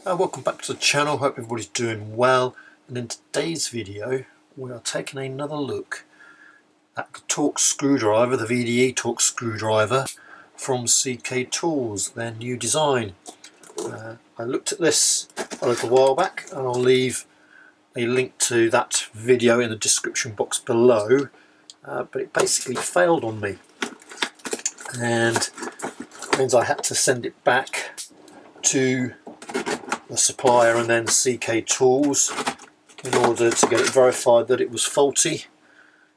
Welcome back to the channel. Hope everybody's doing well, and in today's video we are taking another look at the torque screwdriver, the VDE Torque Screwdriver from CK Tools, their new design. I looked at this a little while back and I'll leave a link to that video in the description box below, but it basically failed on me, and it means I had to send it back to the supplier and then CK Tools in order to get it verified that it was faulty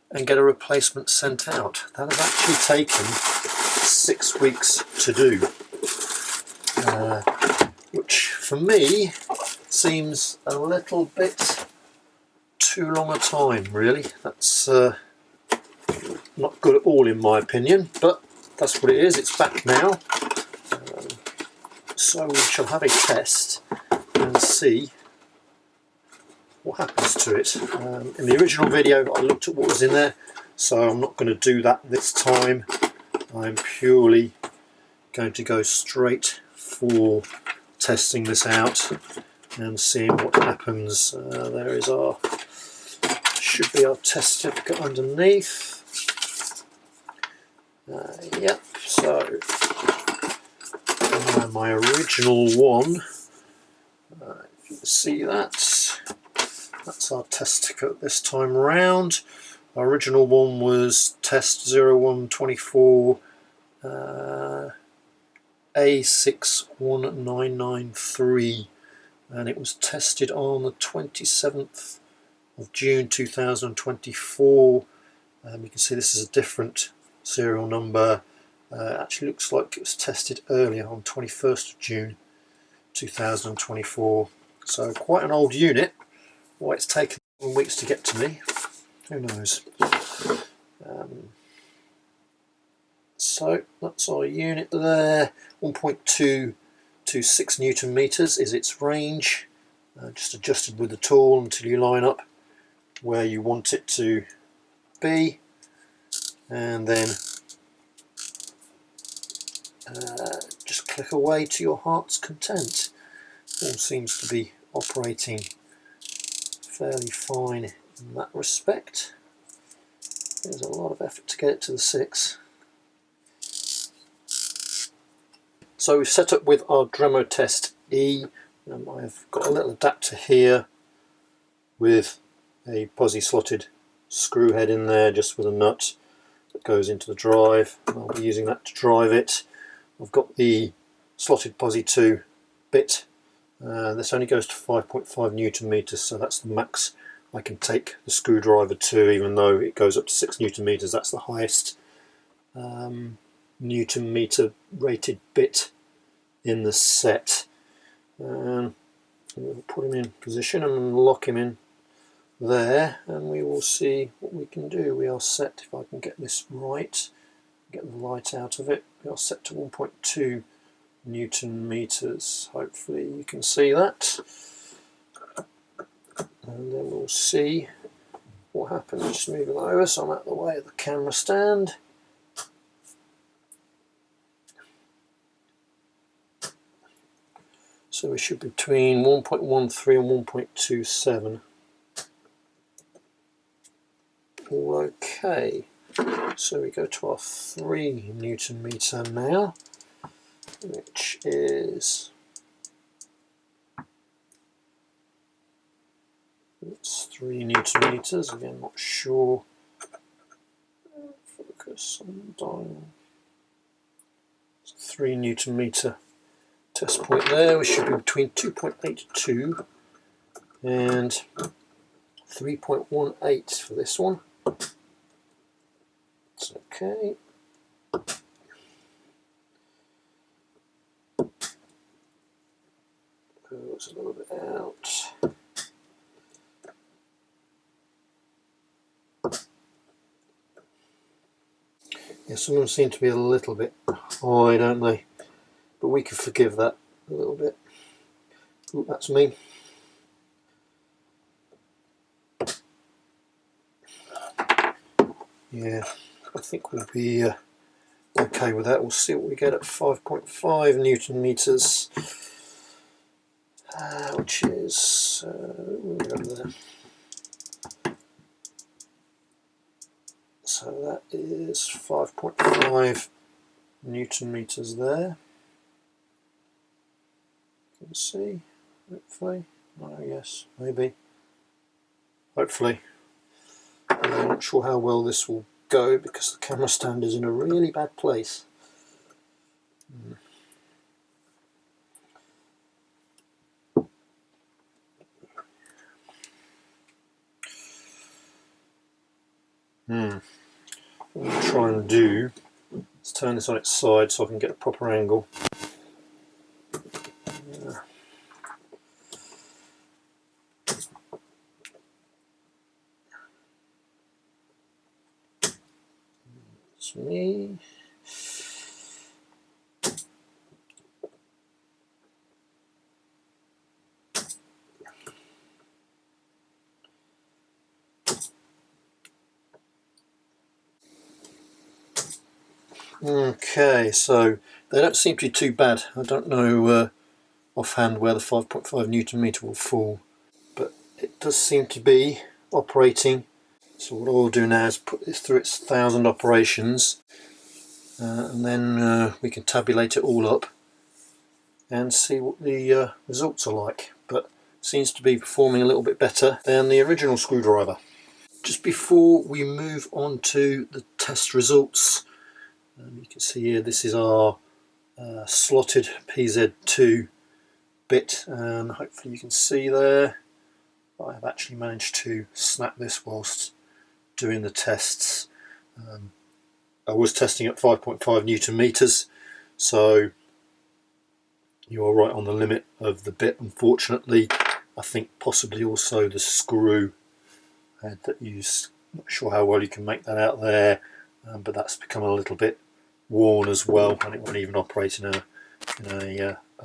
and get a replacement sent out. That has actually taken 6 weeks to do, which for me seems a little bit too long a time, really. That's not good at all in my opinion, but that's what it is. It's back now, so we shall have a test and see what happens to it. In the original video I looked at what was in there, so I'm not going to do that this time. I'm purely going to go straight for testing this out and seeing what happens. There is our, should be our test certificate underneath. Yep, so my original one, if you can see that, that's our test certificate this time round. Our original one was test 0124 A61993, and it was tested on the 27th of June 2024. You can see this is a different serial number. Actually looks like it was tested earlier on 21st of June 2024. So quite an old unit. Why it's taken weeks to get to me, who knows. So that's our unit there. 1.226 Newton meters is its range, just adjusted with the tool until you line up where you want it to be, and then just click away to your heart's content. All seems to be operating fairly fine in that respect. There's a lot of effort to get it to the 6. So we've set up with our Dremel Test E. I've got a little adapter here with a posi slotted screw head in there, just with a nut that goes into the drive. I'll be using that to drive it. I've got the slotted posi 2 bit. This only goes to 5.5 Newton meters, so that's the max I can take the screwdriver to, even though it goes up to 6 Newton meters. That's the highest Newton meter rated bit in the set. We'll put him in position and lock him in there, and we will see what we can do. We are set, if I can get this right, get the light out of it, we are set to 1.2 Newton meters. Hopefully you can see that, and then we'll see what happens. Just moving over so I'm out of the way of the camera stand. So we should be between 1.13 and 1.27. All okay. So we go to our 3 Newton meter now, which is, it's 3 Newton meters. Again, not sure. Focus on dial. 3 Newton meter test point there. We should be between 2.82 and 3.18 for this one. It's okay. Goes a little bit out. Yeah, some of them seem to be a little bit high, don't they? But we can forgive that a little bit. Ooh, that's me. Yeah, I think we'll be okay with that. We'll see what we get at 5.5 Newton meters. which is we'll go there. So that is 5.5 Newton meters there. You can see, hopefully. Oh yes, maybe. Hopefully. I'm not sure how well this will go because the camera stand is in a really bad place. What I'm trying to do is turn this on its side so I can get a proper angle. It's me. Okay, so they don't seem to be too bad. I don't know offhand where the 5.5 Newton meter will fall, but it does seem to be operating. So what I'll do now is put this through its 1,000 operations, and then we can tabulate it all up and see what the results are like. But it seems to be performing a little bit better than the original screwdriver. Just before we move on to the test results, you can see here this is our slotted PZ2 bit, and hopefully you can see there I have actually managed to snap this whilst doing the tests. I was testing at 5.5 Newton meters, so you are right on the limit of the bit. Unfortunately, I think possibly also the screw head that used, not sure how well you can make that out there, but that's become a little bit worn as well, and it won't even operate in a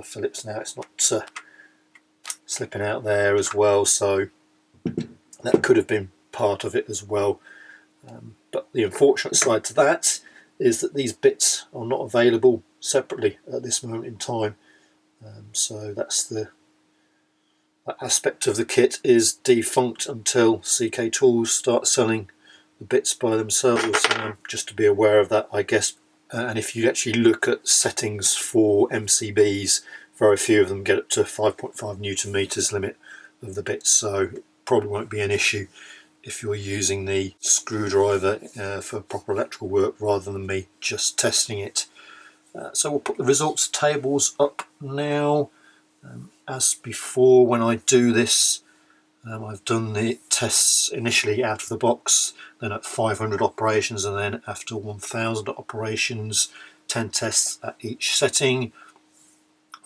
Phillips now. It's not slipping out there as well, so that could have been part of it as well. But the unfortunate side to that is that these bits are not available separately at this moment in time. So that's that aspect of the kit is defunct until CK Tools start selling the bits by themselves. Just to be aware of that, I guess. And if you actually look at settings for MCBs, very few of them get up to 5.5 Newton meters limit of the bits, so it probably won't be an issue if you're using the screwdriver for proper electrical work rather than me just testing it. So we'll put the results tables up now. As before, when I do this, I've done the tests initially out of the box, then at 500 operations, and then after 1000 operations, 10 tests at each setting.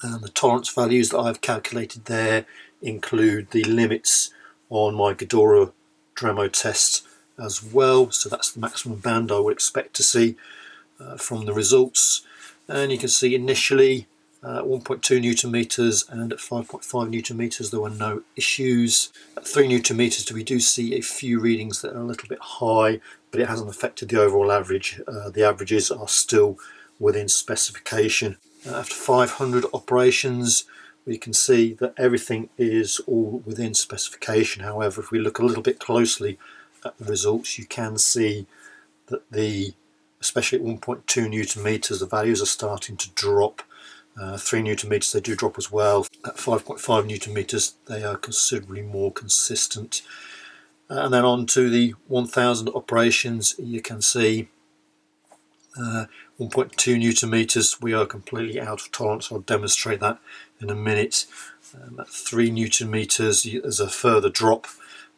The tolerance values that I've calculated there include the limits on my Ghidorah Dremel test as well, so that's the maximum band I would expect to see from the results. And you can see initially 1.2 Newton meters, and at 5.5 Newton meters there were no issues. At 3 Newton meters we do see a few readings that are a little bit high, but it hasn't affected the overall average. The averages are still within specification. After 500 operations we can see that everything is all within specification. However, if we look a little bit closely at the results, you can see that especially at 1.2 Newton meters, the values are starting to drop. 3 Newton meters they do drop as well. At 5.5 Newton meters they are considerably more consistent. And then on to the 1000 operations, you can see 1.2 Newton meters we are completely out of tolerance. I'll demonstrate that in a minute. At 3 Newton meters there's a further drop.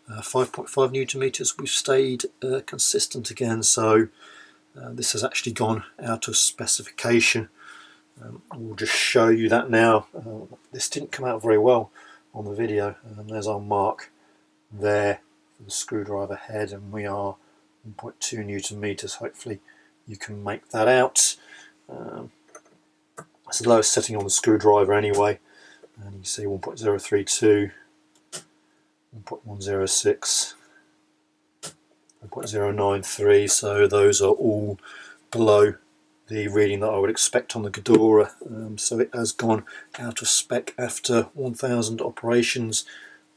5.5 Newton meters we've stayed consistent again, so this has actually gone out of specification. We'll just show you that now. This didn't come out very well on the video, and there's our mark there for the screwdriver head, and we are 1.2 Newton meters. Hopefully you can make that out. That's the lowest setting on the screwdriver anyway, and you can see 1.032, 1.106, 1.093, so those are all below the reading that I would expect on the Ghidorah. So it has gone out of spec after 1000 operations,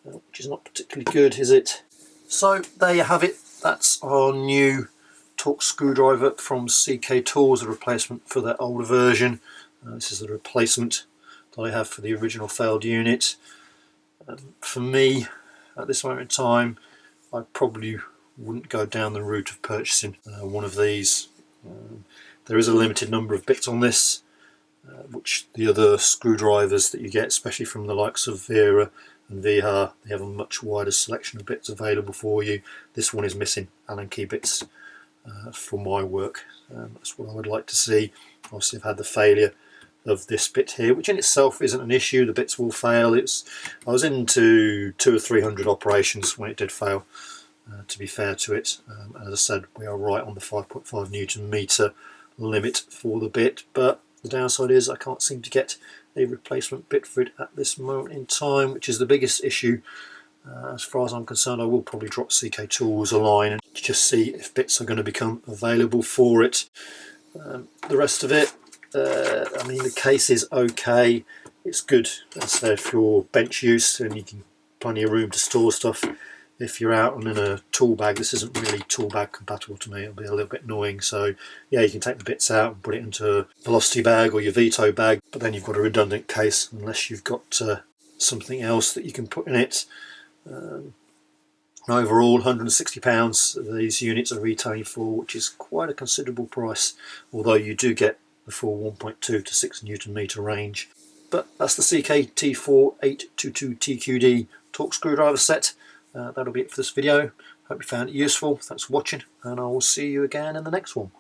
which is not particularly good, is it? So there you have it. That's our new Torque screwdriver from CK Tools, a replacement for their older version. This is the replacement that I have for the original failed unit. For me, at this moment in time, I probably wouldn't go down the route of purchasing one of these. There is a limited number of bits on this, which the other screwdrivers that you get, especially from the likes of Vera and VHR, they have a much wider selection of bits available for you. This one is missing Allen key bits for my work. That's what I would like to see. Obviously I've had the failure of this bit here, which in itself isn't an issue. The bits will fail. I was into 200 or 300 operations when it did fail, to be fair to it. As I said, we are right on the 5.5 Newton meter limit for the bit, but the downside is I can't seem to get a replacement bit for it at this moment in time, which is the biggest issue. As far as I'm concerned, I will probably drop CK Tools a line and just see if bits are going to become available for it. The rest of it, I mean, the case is okay. It's good, as I said, for bench use, and you can plenty of room to store stuff. If you're out and in a tool bag, this isn't really tool bag compatible to me. It'll be a little bit annoying. So yeah, you can take the bits out and put it into a velocity bag or your Vito bag, but then you've got a redundant case unless you've got something else that you can put in it. Overall, £160 these units are retailing for, which is quite a considerable price, although you do get the full 1.2 to 6 Newton meter range. But that's the CK T4822 TQD Torque screwdriver set. That'll be it for this video. Hope you found it useful. Thanks for watching, and I will see you again in the next one.